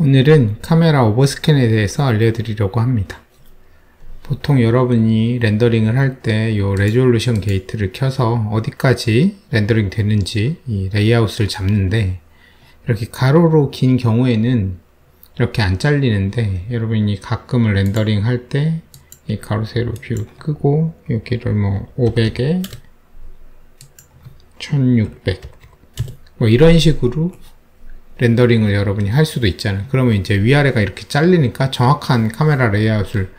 오늘은 카메라 오버스캔에 대해서 알려드리려고 합니다. 보통 여러분이 렌더링을 할 때 이 레졸루션 게이트를 켜서 어디까지 렌더링 되는지 이 레이아웃을 잡는데, 이렇게 가로로 긴 경우에는 이렇게 안 잘리는데, 여러분이 가끔은 렌더링 할 때 이 가로 세로 뷰 끄고 여기를 500에 1600 이런 식으로 렌더링을 여러분이 할 수도 있잖아요. 그러면 이제 위아래가 이렇게 잘리니까 정확한 카메라 레이아웃을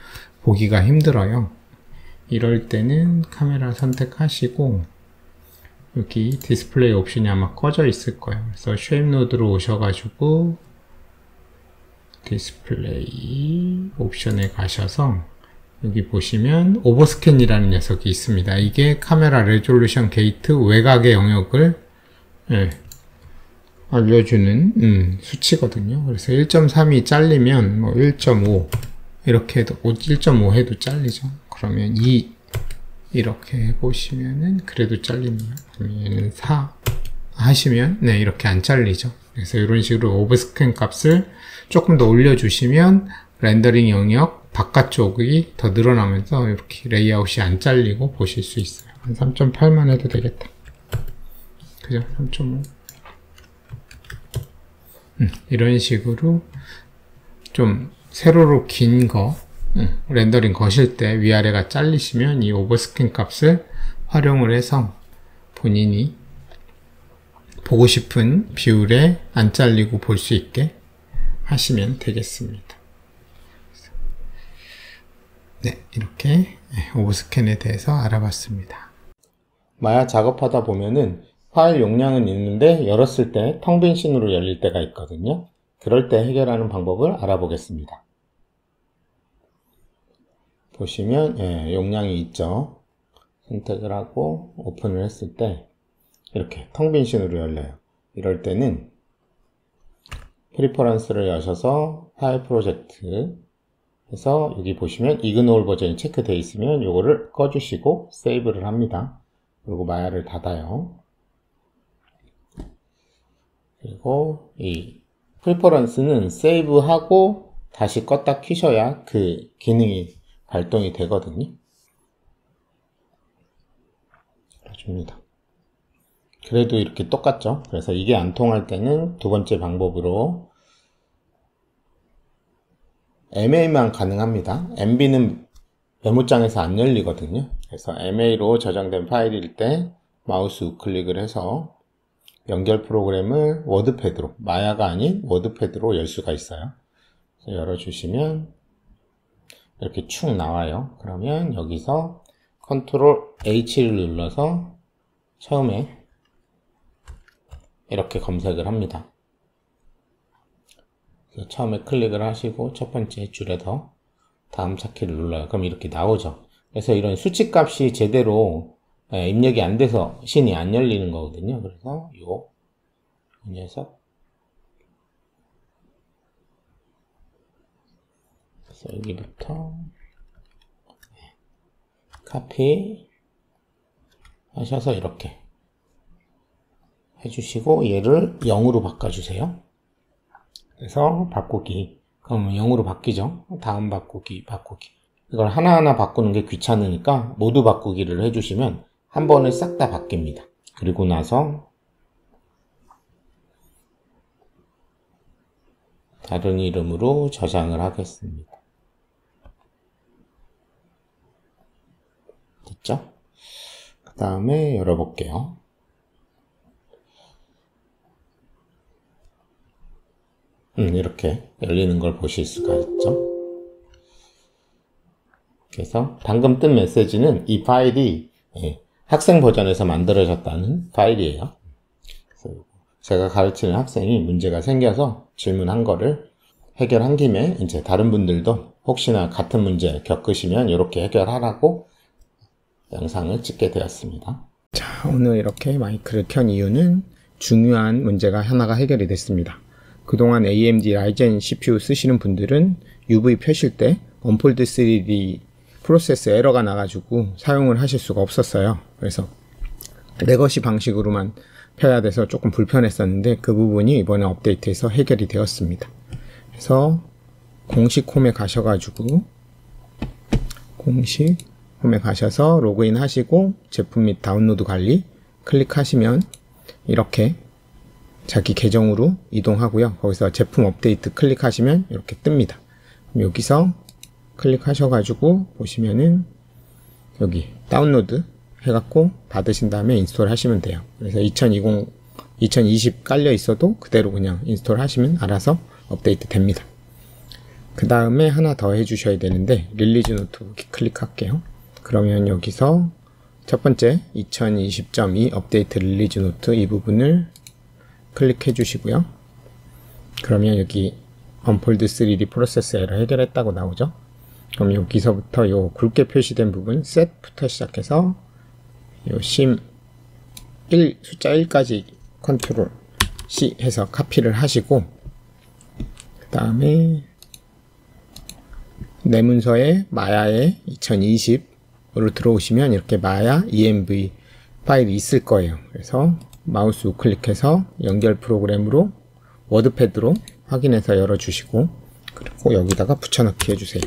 보기가 힘들어요. 이럴 때는 카메라 선택하시고 여기 디스플레이 옵션이 아마 꺼져 있을 거예요. 그래서 쉐입 노드로 오셔가지고 디스플레이 옵션에 가셔서 여기 보시면 오버스캔이라는 녀석이 있습니다. 이게 카메라 레졸루션 게이트 외곽의 영역을 알려주는 수치거든요. 그래서 1.3이 잘리면 1.5 이렇게 해도 1.5 해도 잘리죠. 그러면 2 이렇게 해보시면은 그래도 잘리네요. 그러면 얘는 4 하시면 이렇게 안 잘리죠. 그래서 이런 식으로 오버스캔 값을 조금 더 올려주시면 렌더링 영역 바깥쪽이 더 늘어나면서 이렇게 레이아웃이 안 잘리고 보실 수 있어요. 한 3.8만 해도 되겠다. 그죠? 3.5 이런 식으로 좀 세로로 긴 거 렌더링 거실 때 위아래가 잘리시면 이 오버스캔 값을 활용을 해서 본인이 보고 싶은 비율에 안 잘리고 볼 수 있게 하시면 되겠습니다. 이렇게 오버스캔에 대해서 알아봤습니다. 마야 작업하다 보면은 파일 용량은 있는데 열었을 때 텅 빈 씬으로 열릴 때가 있거든요. 그럴 때 해결하는 방법을 알아보겠습니다. 보시면 용량이 있죠. 선택을 하고 오픈을 했을 때 이렇게 텅 빈 씬으로 열려요. 이럴 때는 프리퍼런스를 여셔서 파일 프로젝트 해서 여기 보시면 이그노울 버전이 체크되어 있으면 요거를 꺼주시고 세이브를 합니다. 그리고 마야를 닫아요. 그리고 이 프리퍼런스는 세이브하고 다시 껐다 켜셔야 그 기능이 발동이 되거든요. 줍니다. 그래도 이렇게 똑같죠. 그래서 이게 안 통할 때는 두 번째 방법으로 MA만 가능합니다. MB는 메모장에서 안 열리거든요. 그래서 MA로 저장된 파일일 때 마우스 우클릭을 해서 연결 프로그램을 워드패드로, 마야가 아닌 워드패드로 열 수가 있어요. 그래서 열어주시면 이렇게 축 나와요. 그러면 여기서 컨트롤 H를 눌러서 처음에 이렇게 검색을 합니다. 그래서 처음에 클릭을 하시고 첫 번째 줄에서 다음 찾기를 눌러요. 그럼 이렇게 나오죠. 그래서 이런 수치값이 제대로 입력이 안 돼서 씬이 안 열리는 거거든요. 그래서 이 녀석, 그래서 여기부터 카피 하셔서 이렇게 해주시고 얘를 0으로 바꿔주세요. 그래서 바꾸기, 그러면 0으로 바뀌죠. 다음 바꾸기. 이걸 하나하나 바꾸는 게 귀찮으니까 모두 바꾸기를 해주시면 한 번에 싹 다 바뀝니다. 그리고 나서 다른 이름으로 저장을 하겠습니다. 됐죠? 그 다음에 열어볼게요. 이렇게 열리는 걸 보실 수가 있죠. 그래서 방금 뜬 메시지는 이 파일이 학생 버전에서 만들어졌다는 파일이에요. 그래서 제가 가르치는 학생이 문제가 생겨서 질문한 거를 해결한 김에 이제 다른 분들도 혹시나 같은 문제 겪으시면 이렇게 해결하라고 영상을 찍게 되었습니다. 자, 오늘 이렇게 마이크를 켠 이유는 중요한 문제가 하나가 해결이 됐습니다. 그동안 AMD 라이젠 CPU 쓰시는 분들은 UV 펴실 때 언폴드 3D 프로세스 에러가 나가지고 사용을 하실 수가 없었어요. 그래서 레거시 방식으로만 펴야 돼서 조금 불편했었는데 그 부분이 이번에 업데이트해서 해결이 되었습니다. 그래서 공식 홈에 가셔가지고 공식 홈에 가셔서 로그인 하시고 제품 및 다운로드 관리 클릭하시면 이렇게 자기 계정으로 이동하고요. 거기서 제품 업데이트 클릭하시면 이렇게 뜹니다. 여기서 클릭하셔가지고 보시면은 여기 다운로드 해갖고 받으신 다음에 인스톨 하시면 돼요. 그래서 2020 깔려 있어도 그대로 그냥 인스톨 하시면 알아서 업데이트 됩니다. 그 다음에 하나 더 해주셔야 되는데 릴리즈 노트 클릭할게요. 그러면 여기서 첫 번째 2020.2 업데이트 릴리즈 노트 이 부분을 클릭해 주시고요. 그러면 여기 언폴드 3D 프로세스 에러 해결했다고 나오죠. 그럼 여기서부터 요 굵게 표시된 부분 set부터 시작해서 요 심 1 숫자 1까지 컨트롤 C 해서 카피를 하시고 그 다음에 내 문서에 마야에 2020으로 들어오시면 이렇게 마야 env 파일이 있을 거예요. 그래서 마우스 우클릭해서 연결 프로그램으로 워드패드로 확인해서 열어주시고 그리고 여기다가 붙여넣기 해주세요.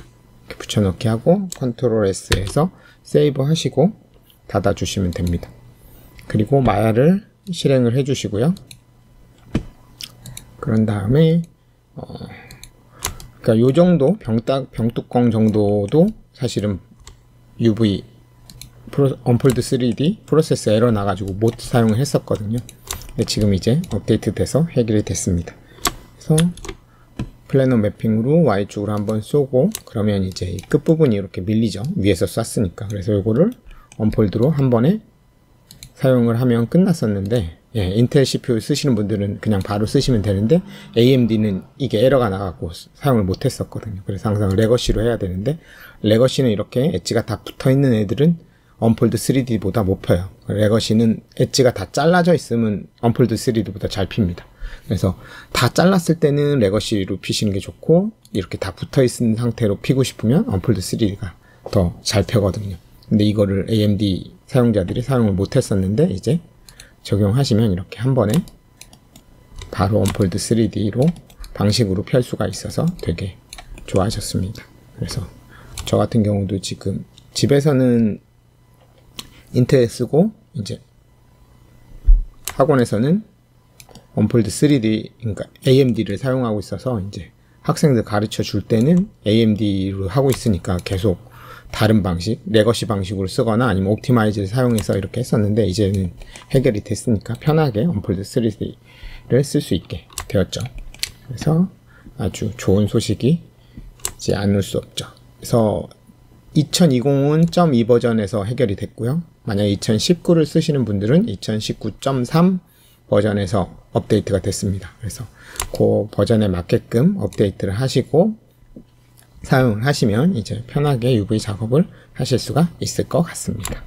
이렇게 붙여넣기 하고 컨트롤 S 해서 세이브 하시고 닫아주시면 됩니다. 그리고 마야를 실행을 해주시고요. 그런 다음에 그러니까 요 정도 병뚜껑 정도도 사실은 UV 언폴드 3D 프로세스 에러 나가지고 못 사용을 했었거든요. 근데 지금 이제 업데이트 돼서 해결이 됐습니다. 그래서 플래너 매핑으로 Y쪽으로 한번 쏘고 그러면 이제 이 끝부분이 이렇게 밀리죠. 위에서 쐈으니까. 그래서 요거를 언폴드로 한 번에 사용을 하면 끝났었는데 인텔 CPU 쓰시는 분들은 그냥 바로 쓰시면 되는데 AMD는 이게 에러가 나가고 사용을 못 했었거든요. 그래서 항상 레거시로 해야 되는데 레거시는 이렇게 엣지가 다 붙어 있는 애들은 언폴드 3D보다 못 펴요. 레거시는 엣지가 다 잘라져 있으면 언폴드 3D보다 잘 핍니다. 그래서 다 잘랐을 때는 레거시로 피시는 게 좋고 이렇게 다 붙어 있는 상태로 피고 싶으면 언폴드 3D가 더 잘 펴거든요. 근데 이거를 AMD 사용자들이 사용을 못 했었는데 이제 적용하시면 이렇게 한 번에 바로 언폴드 3D로 방식으로 펼 수가 있어서 되게 좋아하셨습니다. 그래서 저 같은 경우도 지금 집에서는 인텔 쓰고 이제 학원에서는 언폴드 3D 그러니까 AMD를 사용하고 있어서 이제 학생들 가르쳐 줄 때는 AMD로 하고 있으니까 계속 다른 방식, 레거시 방식으로 쓰거나 아니면 옵티마이즈를 사용해서 이렇게 했었는데 이제는 해결이 됐으니까 편하게 언폴드 3D를 쓸 수 있게 되었죠. 그래서 아주 좋은 소식이지 않을 수 없죠. 그래서 2020은 .2 버전에서 해결이 됐고요. 만약 2019를 쓰시는 분들은 2019.3 버전에서 업데이트가 됐습니다. 그래서 그 버전에 맞게끔 업데이트를 하시고 사용을 하시면 이제 편하게 UV 작업을 하실 수가 있을 것 같습니다.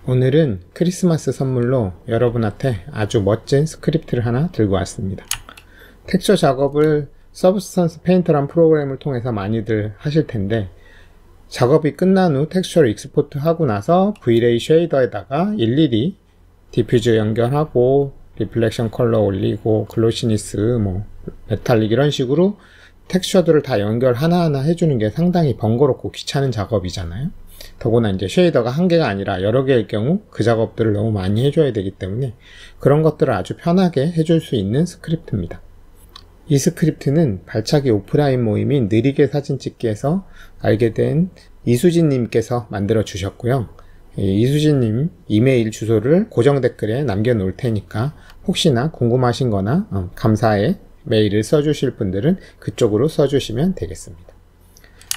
오늘은 크리스마스 선물로 여러분한테 아주 멋진 스크립트를 하나 들고 왔습니다. 텍스처 작업을 서브스턴스 페인터란 프로그램을 통해서 많이들 하실 텐데 작업이 끝난 후 텍스처를 익스포트 하고 나서 V-Ray 쉐이더에다가 일일이 디퓨저 연결하고 리플렉션 컬러 올리고 글로시니스 뭐 메탈릭 이런 식으로 텍스처들을 다 연결 하나하나 해주는 게 상당히 번거롭고 귀찮은 작업이잖아요. 더구나 이제 쉐이더가 한 개가 아니라 여러 개일 경우 그 작업들을 너무 많이 해줘야 되기 때문에 그런 것들을 아주 편하게 해줄 수 있는 스크립트입니다. 이 스크립트는 발차기 오프라인 모임인 느리게 사진 찍기에서 알게 된 이수진님께서 만들어 주셨고요. 이수진님 이메일 주소를 고정 댓글에 남겨 놓을 테니까 혹시나 궁금하신 거나 감사의 메일을 써주실 분들은 그쪽으로 써주시면 되겠습니다.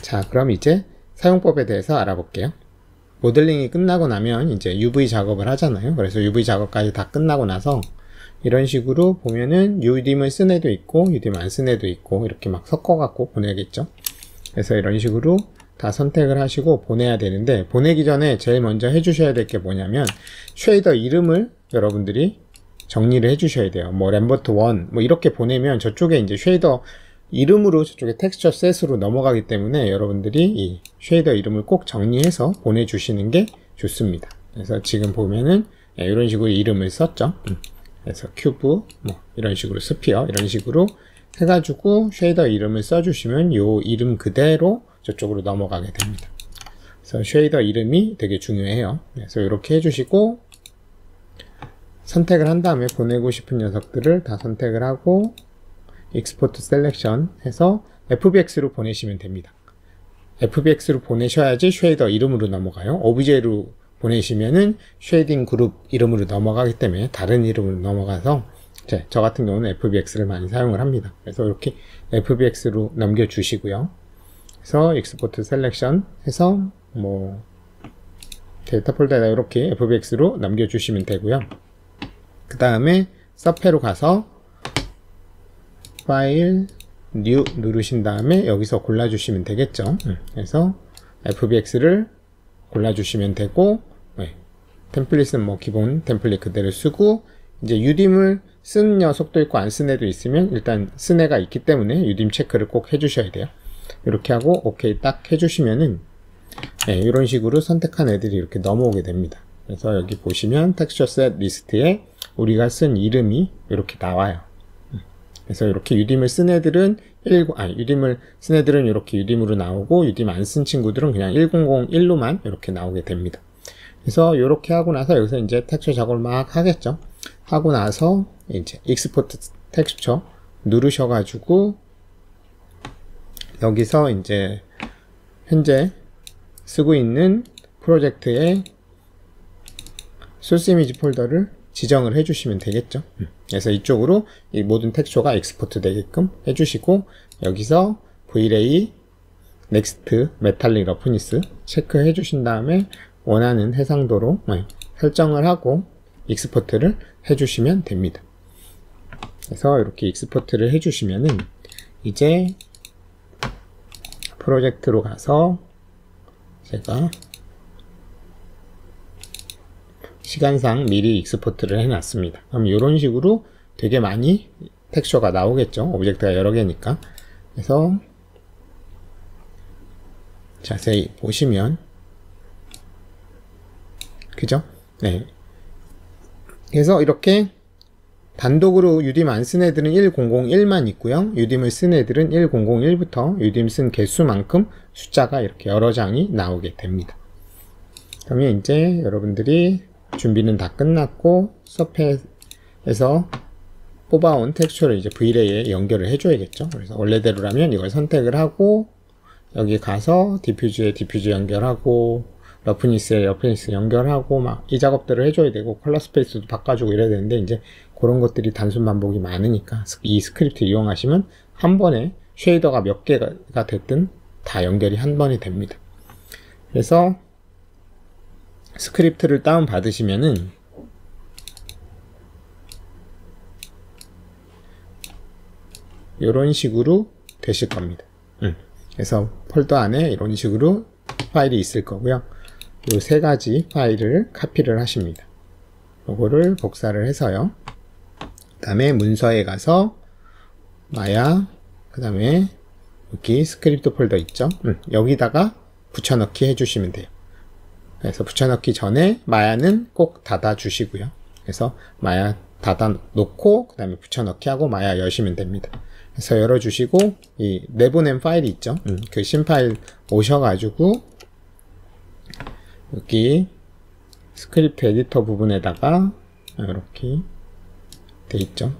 자, 그럼 이제 사용법에 대해서 알아볼게요. 모델링이 끝나고 나면 이제 UV 작업을 하잖아요. 그래서 UV 작업까지 다 끝나고 나서 이런 식으로 보면은 UDIM을 쓴 애도 있고 UDIM 안 쓴 애도 있고 이렇게 막 섞어갖고 보내겠죠. 그래서 이런 식으로 다 선택을 하시고 보내야 되는데 보내기 전에 제일 먼저 해주셔야 될 게 뭐냐면 쉐이더 이름을 여러분들이 정리를 해주셔야 돼요. 뭐 램버트 1 뭐 이렇게 보내면 저쪽에 이제 쉐이더 이름으로 저쪽에 텍스처 셋으로 넘어가기 때문에 여러분들이 이 쉐이더 이름을 꼭 정리해서 보내주시는 게 좋습니다. 그래서 지금 보면은 이런 식으로 이름을 썼죠. 그래서 큐브 뭐 이런 식으로 스피어 이런 식으로 해가지고 쉐이더 이름을 써주시면 요 이름 그대로 저쪽으로 넘어가게 됩니다. 그래서 쉐이더 이름이 되게 중요해요. 그래서 이렇게 해주시고 선택을 한 다음에 보내고 싶은 녀석들을 다 선택을 하고 익스포트 셀렉션 해서 FBX로 보내시면 됩니다. FBX로 보내셔야지 쉐이더 이름으로 넘어가요. OBJ로 보내시면은 쉐이딩 그룹 이름으로 넘어가기 때문에 다른 이름으로 넘어가서 저 같은 경우는 FBX를 많이 사용을 합니다. 그래서 이렇게 FBX로 넘겨주시고요. 그래서 익스포트 셀렉션 해서 뭐 데이터 폴더에다 이렇게 FBX로 넘겨주시면 되고요. 그 다음에 서페로 가서 파일 뉴 누르신 다음에 여기서 골라주시면 되겠죠. 그래서 FBX를 골라주시면 되고 템플릿은 뭐 기본 템플릿 그대로 쓰고 이제 UDIM을 쓰는 녀석도 있고 안 쓴 애도 있으면 일단 쓴 애가 있기 때문에 UDIM 체크를 꼭 해주셔야 돼요. 이렇게 하고 OK 딱 해주시면은 이런 식으로 선택한 애들이 이렇게 넘어오게 됩니다. 그래서 여기 보시면 텍스처 셋 리스트에 우리가 쓴 이름이 이렇게 나와요. 그래서 이렇게 UDIM을 쓴 애들은 UDIM을 쓴 애들은 이렇게 UDIM으로 나오고 UDIM 안 쓴 친구들은 그냥 1001로만 이렇게 나오게 됩니다. 그래서 이렇게 하고 나서 여기서 이제 텍스처 작업을 막 하겠죠. 하고 나서 이제 익스포트 텍스처 누르셔가지고 여기서 이제 현재 쓰고 있는 프로젝트의 소스 이미지 폴더를 지정을 해주시면 되겠죠. 그래서 이쪽으로 이 모든 텍스처가 익스포트 되게끔 해주시고 여기서 VLAY, 넥스트, 메탈릭 러프니스 체크해 주신 다음에 원하는 해상도로 설정을 하고 익스포트를 해주시면 됩니다. 그래서 이렇게 익스포트를 해주시면은 이제 프로젝트로 가서 제가 시간상 미리 익스포트를 해놨습니다. 그럼 이런 식으로 되게 많이 텍스처가 나오겠죠. 오브젝트가 여러 개니까. 그래서 자세히 보시면 그죠? 네. 그래서 이렇게 단독으로 UDIM 안 쓴 애들은 1001만 있고요. UDIM을 쓴 애들은 1001부터 UDIM 쓴 개수만큼 숫자가 이렇게 여러 장이 나오게 됩니다. 그러면 이제 여러분들이 준비는 다 끝났고 서페에서 뽑아온 텍스처를 이제 VLAY에 연결을 해줘야겠죠. 그래서 원래대로라면 이걸 선택을 하고 여기 가서 디퓨즈에 디퓨즈 연결하고 러프니스에 러프니스 연결하고 막 이 작업들을 해줘야 되고 컬러 스페이스도 바꿔주고 이래야 되는데 이제 그런 것들이 단순 반복이 많으니까 이 스크립트 이용하시면 한 번에 쉐이더가 몇 개가 됐든 다 연결이 한 번에 됩니다. 그래서 스크립트를 다운 받으시면은 이런 식으로 되실 겁니다. 그래서 폴더 안에 이런 식으로 파일이 있을 거고요. 이 세 가지 파일을 카피를 하십니다. 요거를 복사를 해서요. 그 다음에 문서에 가서 마야, 그 다음에 여기 스크립트 폴더 있죠. 여기다가 붙여넣기 해주시면 돼요. 그래서 붙여넣기 전에 마야는 꼭 닫아 주시고요. 그래서 마야 닫아 놓고 그 다음에 붙여넣기 하고 마야 여시면 됩니다. 그래서 열어주시고 이 내보낸 파일이 있죠. 그 신파일 오셔가지고 여기 스크립트 에디터 부분에다가 이렇게 돼 있죠.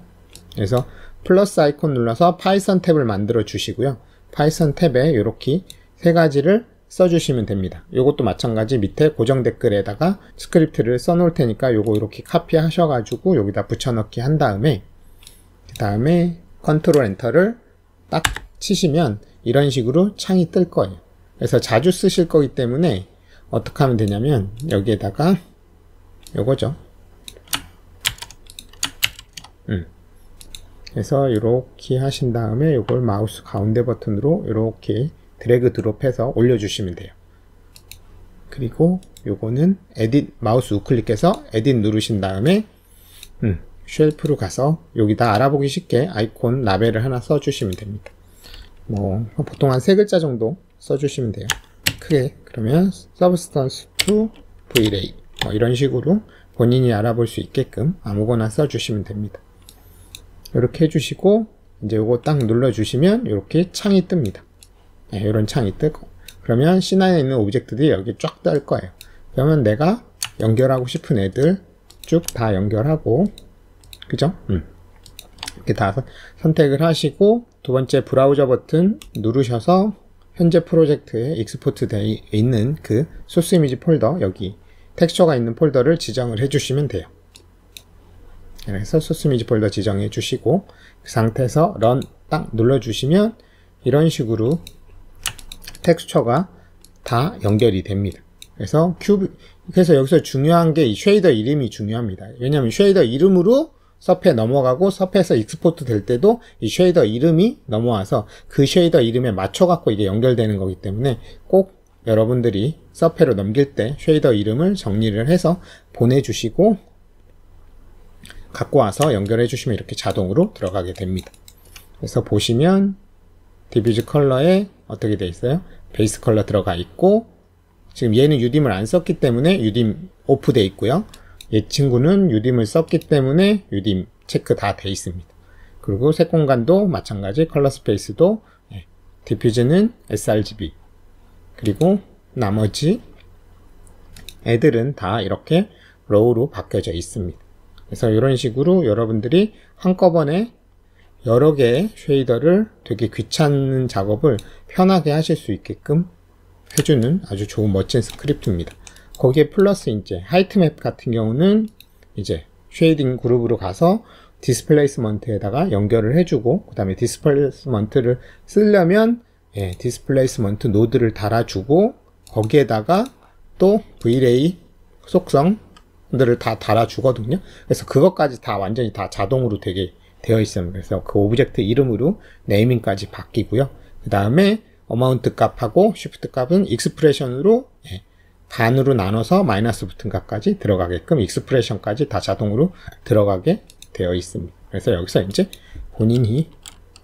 그래서 플러스 아이콘 눌러서 파이썬 탭을 만들어 주시고요. 파이썬 탭에 이렇게 세 가지를 써주시면 됩니다. 이것도 마찬가지 밑에 고정 댓글에다가 스크립트를 써놓을 테니까 요거 이렇게 카피 하셔가지고 여기다 붙여넣기 한 다음에 그 다음에 컨트롤 엔터를 딱 치시면 이런 식으로 창이 뜰 거예요. 그래서 자주 쓰실 거기 때문에 어떻게 하면 되냐면 여기에다가 요거죠. 그래서 이렇게 하신 다음에 요걸 마우스 가운데 버튼으로 이렇게 드래그 드롭해서 올려주시면 돼요. 그리고 요거는 에딧 마우스 우클릭해서 에딧 누르신 다음에 쉘프로 가서 여기다 알아보기 쉽게 아이콘 라벨을 하나 써주시면 됩니다. 뭐 보통 한 3글자 정도 써주시면 돼요. 크게. 그러면 Substance to VLAY 뭐 이런 식으로 본인이 알아볼 수 있게끔 아무거나 써주시면 됩니다. 이렇게 해주시고 이제 요거 딱 눌러주시면 이렇게 창이 뜹니다. 네, 이런 창이 뜨고, 그러면 C9에 있는 오브젝트들이 여기 쫙 뜰 거예요. 그러면 내가 연결하고 싶은 애들 쭉 다 연결하고, 그죠? 이렇게 다 선택을 하시고, 두 번째 브라우저 버튼 누르셔서 현재 프로젝트에 익스포트 되어 있는 그 소스 이미지 폴더, 여기 텍스처가 있는 폴더를 지정을 해주시면 돼요. 그래서 소스 이미지 폴더 지정해 주시고, 그 상태에서 런 딱 눌러주시면 이런 식으로 텍스처가 다 연결이 됩니다. 그래서 그래서 여기서 중요한 게 이 쉐이더 이름이 중요합니다. 왜냐하면 쉐이더 이름으로 서페 넘어가고, 서페에서 익스포트 될 때도 이 쉐이더 이름이 넘어와서 그 쉐이더 이름에 맞춰 갖고 이게 연결되는 거기 때문에 꼭 여러분들이 서페로 넘길 때 쉐이더 이름을 정리를 해서 보내주시고 갖고 와서 연결해 주시면 이렇게 자동으로 들어가게 됩니다. 그래서 보시면 디퓨즈 컬러에 어떻게 되어 있어요? 베이스 컬러 들어가 있고, 지금 얘는 유딤을 안 썼기 때문에 유딤 오프 되어 있고요. 얘 친구는 유딤을 썼기 때문에 유딤 체크 다 되어 있습니다. 그리고 색 공간도 마찬가지, 컬러 스페이스도 디퓨즈는 sRGB, 그리고 나머지 애들은 다 이렇게 로우로 바뀌어져 있습니다. 그래서 이런 식으로 여러분들이 한꺼번에 여러 개의 쉐이더를 되게 귀찮은 작업을 편하게 하실 수 있게끔 해주는 아주 좋은 멋진 스크립트입니다. 거기에 플러스 이제 하이트맵 같은 경우는 이제 쉐이딩 그룹으로 가서 디스플레이스먼트에다가 연결을 해주고, 그 다음에 디스플레이스먼트를 쓰려면 디스플레이스먼트 노드를 달아주고, 거기에다가 또 V-Ray 속성들을 다 달아주거든요. 그래서 그것까지 다 완전히 다 자동으로 되게 되어 있습니다. 그래서 그 오브젝트 이름으로 네이밍까지 바뀌고요. 그 다음에 어마운트 값하고 쉬프트 값은 익스프레션으로 반으로 나눠서 마이너스 붙은 값까지 들어가게끔 익스프레션까지 다 자동으로 들어가게 되어 있습니다. 그래서 여기서 이제 본인이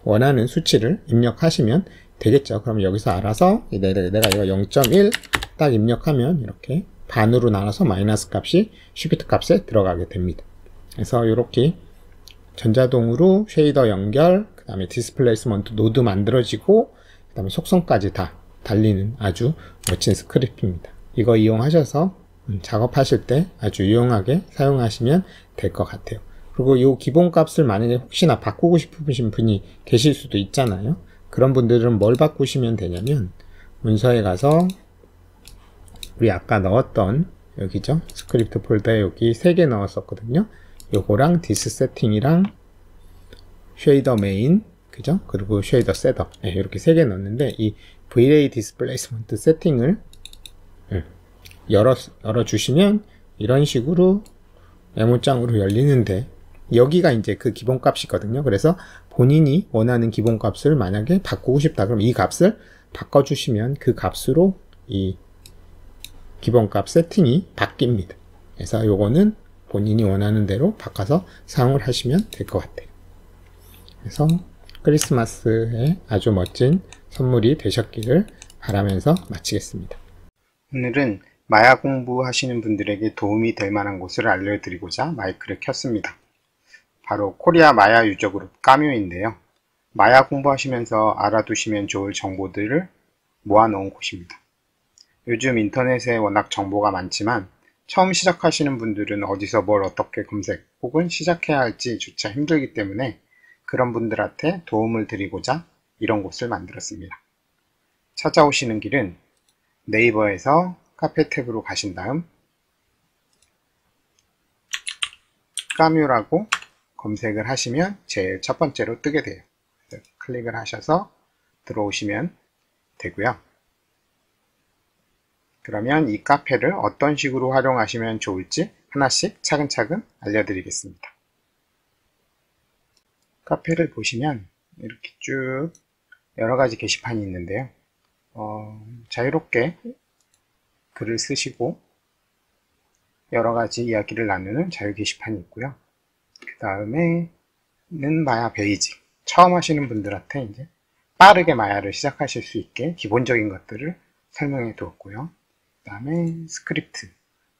원하는 수치를 입력하시면 되겠죠. 그럼 여기서 알아서 내가 이거 0.1 딱 입력하면 이렇게 반으로 나눠서 마이너스 값이 쉬프트 값에 들어가게 됩니다. 그래서 이렇게 전자동으로 쉐이더 연결, 그 다음에 디스플레이스먼트 노드 만들어지고, 그 다음에 속성까지 다 달리는 아주 멋진 스크립트입니다. 이거 이용하셔서 작업하실 때 아주 유용하게 사용하시면 될 것 같아요. 그리고 이 기본값을 만약에 혹시나 바꾸고 싶으신 분이 계실 수도 있잖아요. 그런 분들은 뭘 바꾸시면 되냐면, 문서에 가서 우리 아까 넣었던 여기죠, 스크립트 폴더에 여기 3개 넣었었거든요. 요거랑 디스 세팅이랑 쉐이더 메인, 그죠? 그리고 쉐이더 셋업, 이렇게 3개 넣었는데, 이 V-Ray 디스플레이스먼트 세팅을 열어 주시면 이런 식으로 메모장으로 열리는데, 여기가 이제 그 기본값이거든요. 그래서 본인이 원하는 기본값을 만약에 바꾸고 싶다 그럼 이 값을 바꿔주시면 그 값으로 이 기본값 세팅이 바뀝니다. 그래서 요거는 본인이 원하는 대로 바꿔서 사용을 하시면 될 것 같아요. 그래서 크리스마스에 아주 멋진 선물이 되셨기를 바라면서 마치겠습니다. 오늘은 마야 공부하시는 분들에게 도움이 될 만한 곳을 알려드리고자 마이크를 켰습니다. 바로 코리아 마야 유저 그룹 까뮤인데요. 마야 공부하시면서 알아두시면 좋을 정보들을 모아놓은 곳입니다. 요즘 인터넷에 워낙 정보가 많지만 처음 시작하시는 분들은 어디서 뭘 어떻게 검색 혹은 시작해야 할지 조차 힘들기 때문에 그런 분들한테 도움을 드리고자 이런 곳을 만들었습니다. 찾아오시는 길은 네이버에서 카페 탭으로 가신 다음 까뮤라고 검색을 하시면 제일 첫 번째로 뜨게 돼요. 클릭을 하셔서 들어오시면 되고요. 그러면 이 카페를 어떤 식으로 활용하시면 좋을지 하나씩 차근차근 알려드리겠습니다. 카페를 보시면 이렇게 쭉 여러가지 게시판이 있는데요. 자유롭게 글을 쓰시고 여러가지 이야기를 나누는 자유 게시판이 있고요. 그 다음에는 마야 베이직, 처음 하시는 분들한테 이제 빠르게 마야를 시작하실 수 있게 기본적인 것들을 설명해 두었고요. 그 다음에 스크립트,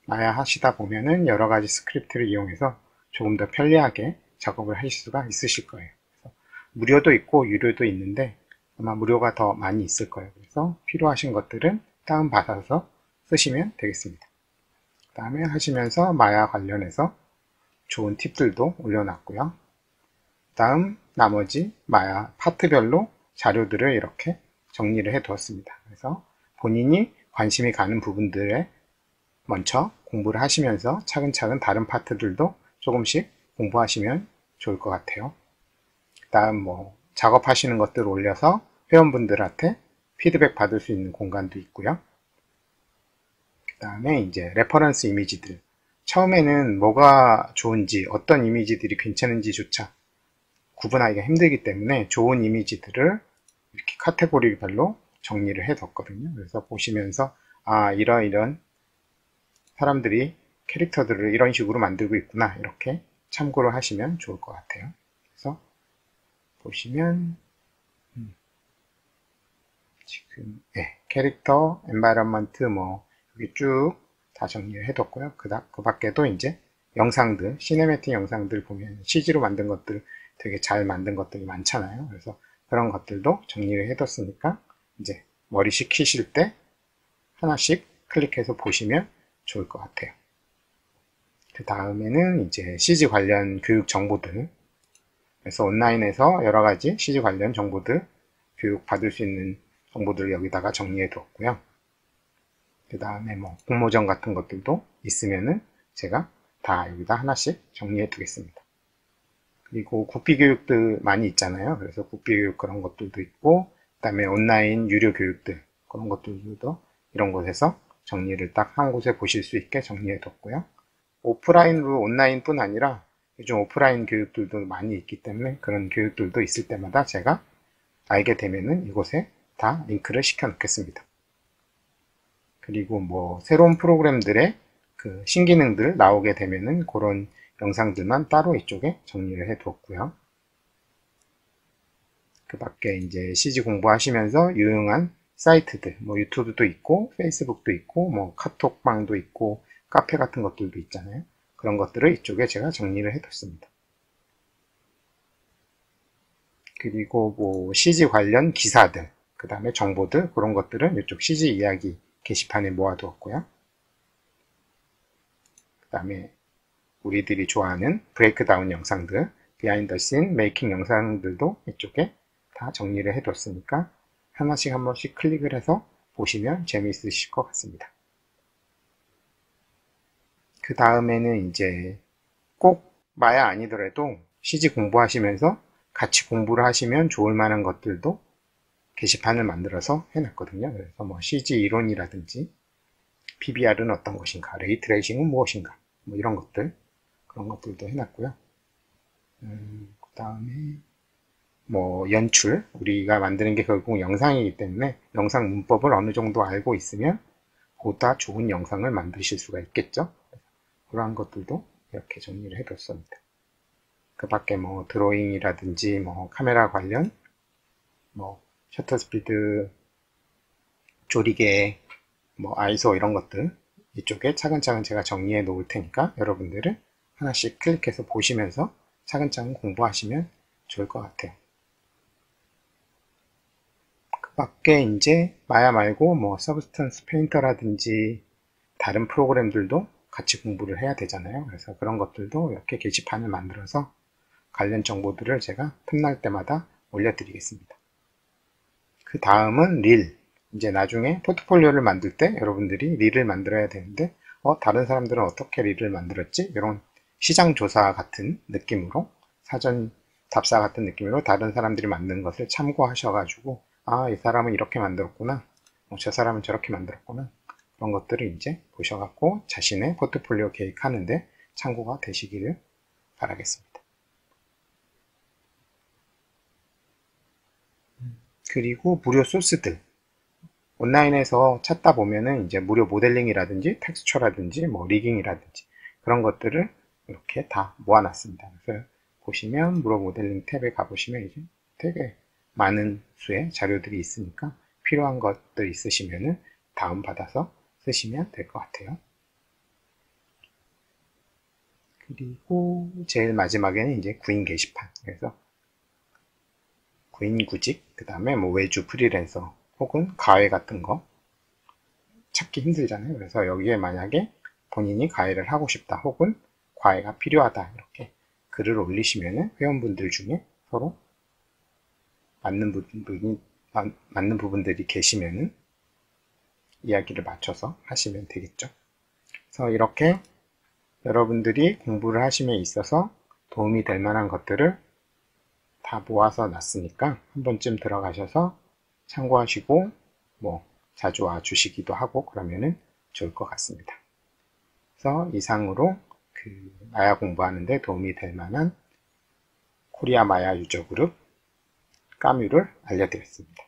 마야 하시다 보면은 여러가지 스크립트를 이용해서 조금 더 편리하게 작업을 하실 수가 있으실 거예요. 그래서 무료도 있고 유료도 있는데 아마 무료가 더 많이 있을 거예요. 그래서 필요하신 것들은 다운받아서 쓰시면 되겠습니다. 그 다음에 하시면서 마야 관련해서 좋은 팁들도 올려놨고요. 다음 나머지 마야 파트별로 자료들을 이렇게 정리를 해 두었습니다. 그래서 본인이 관심이 가는 부분들에 먼저 공부를 하시면서 차근차근 다른 파트들도 조금씩 공부하시면 좋을 것 같아요. 그 다음 뭐 작업하시는 것들 올려서 회원분들한테 피드백 받을 수 있는 공간도 있고요. 그 다음에 이제 레퍼런스 이미지들, 처음에는 뭐가 좋은지 어떤 이미지들이 괜찮은지조차 구분하기가 힘들기 때문에 좋은 이미지들을 이렇게 카테고리별로 정리를 해 뒀거든요. 그래서 보시면서 아, 이런 사람들이 캐릭터들을 이런 식으로 만들고 있구나, 이렇게 참고를 하시면 좋을 것 같아요. 그래서 보시면 지금 캐릭터, 엔바이런먼트 뭐 여기 쭉 다 정리를 해뒀고요. 그 밖에도 이제 영상들, 시네매틱 영상들 보면 CG로 만든 것들 되게 잘 만든 것들이 많잖아요. 그래서 그런 것들도 정리를 해뒀으니까 이제 머리 식히실 때 하나씩 클릭해서 보시면 좋을 것 같아요. 그 다음에는 이제 CG 관련 교육 정보들, 그래서 온라인에서 여러 가지 CG 관련 정보들, 교육 받을 수 있는 정보들을 여기다가 정리해 두었고요. 그 다음에 뭐 공모전 같은 것들도 있으면은 제가 다 여기다 하나씩 정리해 두겠습니다. 그리고 국비교육들 많이 있잖아요. 그래서 국비교육 그런 것들도 있고, 그 다음에 온라인 유료 교육들 그런 것들도 이런 곳에서 정리를 딱 한 곳에 보실 수 있게 정리해 뒀고요. 오프라인으로 온라인뿐 아니라 요즘 오프라인 교육들도 많이 있기 때문에 그런 교육들도 있을 때마다 제가 알게 되면은 이곳에 다 링크를 시켜 놓겠습니다. 그리고 뭐 새로운 프로그램들의 그 신기능들 나오게 되면은 그런 영상들만 따로 이쪽에 정리를 해 두었고요. 그 밖에 이제 CG 공부하시면서 유용한 사이트들, 뭐 유튜브도 있고 페이스북도 있고 뭐 카톡방도 있고 카페 같은 것들도 있잖아요. 그런 것들을 이쪽에 제가 정리를 해 뒀습니다. 그리고 뭐 CG 관련 기사들, 그 다음에 정보들, 그런 것들은 이쪽 CG 이야기 게시판에 모아두었고요. 그 다음에 우리들이 좋아하는 브레이크다운 영상들, 비하인드 씬 메이킹 영상들도 이쪽에 다 정리를 해뒀으니까 하나씩 한 번씩 클릭을 해서 보시면 재미있으실 것 같습니다. 그 다음에는 이제 꼭 마야 아니더라도 CG 공부하시면서 같이 공부를 하시면 좋을 만한 것들도 게시판을 만들어서 해놨거든요. 그래서 뭐 CG 이론이라든지 PBR은 어떤 것인가, 레이트레이싱은 무엇인가, 뭐 이런 것들, 그런 것들도 해놨고요. 그 다음에 뭐 연출, 우리가 만드는 게 결국 영상이기 때문에 영상 문법을 어느 정도 알고 있으면 보다 좋은 영상을 만드실 수가 있겠죠. 그러한 것들도 이렇게 정리를 해뒀습니다. 그 밖에 뭐 드로잉이라든지 뭐 카메라 관련, 뭐 셔터 스피드, 조리개, 뭐 아이소 이런 것들 이쪽에 차근차근 제가 정리해 놓을 테니까 여러분들은 하나씩 클릭해서 보시면서 차근차근 공부하시면 좋을 것 같아요. 그 밖에 이제 마야 말고 뭐 서브스턴스 페인터라든지 다른 프로그램들도 같이 공부를 해야 되잖아요. 그래서 그런 것들도 이렇게 게시판을 만들어서 관련 정보들을 제가 틈날 때마다 올려드리겠습니다. 그 다음은 릴. 이제 나중에 포트폴리오를 만들 때 여러분들이 릴을 만들어야 되는데 다른 사람들은 어떻게 릴을 만들었지? 이런 시장조사 같은 느낌으로, 사전 답사 같은 느낌으로 다른 사람들이 만든 것을 참고하셔가지고 아, 이 사람은 이렇게 만들었구나, 저 사람은 저렇게 만들었구나, 그런 것들을 이제 보셔갖고 자신의 포트폴리오 계획하는데 참고가 되시기를 바라겠습니다. 그리고 무료 소스들, 온라인에서 찾다 보면은 이제 무료 모델링이라든지 텍스처라든지 뭐 리깅이라든지 그런 것들을 이렇게 다 모아놨습니다. 그래서 보시면 무료 모델링 탭에 가보시면 이제 되게 많은 수의 자료들이 있으니까 필요한 것들 있으시면은 다운받아서 쓰시면 될 것 같아요. 그리고 제일 마지막에는 이제 구인 게시판. 그래서 구인구직, 그 다음에 뭐 외주 프리랜서 혹은 과외 같은 거 찾기 힘들잖아요. 그래서 여기에 만약에 본인이 과외를 하고 싶다 혹은 과외가 필요하다 이렇게 글을 올리시면은 회원분들 중에 서로 맞는 부분들이 계시면은 이야기를 맞춰서 하시면 되겠죠. 그래서 이렇게 여러분들이 공부를 하심에 있어서 도움이 될 만한 것들을 다 모아서 놨으니까 한 번쯤 들어가셔서 참고하시고 뭐 자주 와주시기도 하고 그러면은 좋을 것 같습니다. 그래서 이상으로 그 마야 공부하는데 도움이 될 만한 코리아 마야 유저 그룹 까뮤를 알려드렸습니다.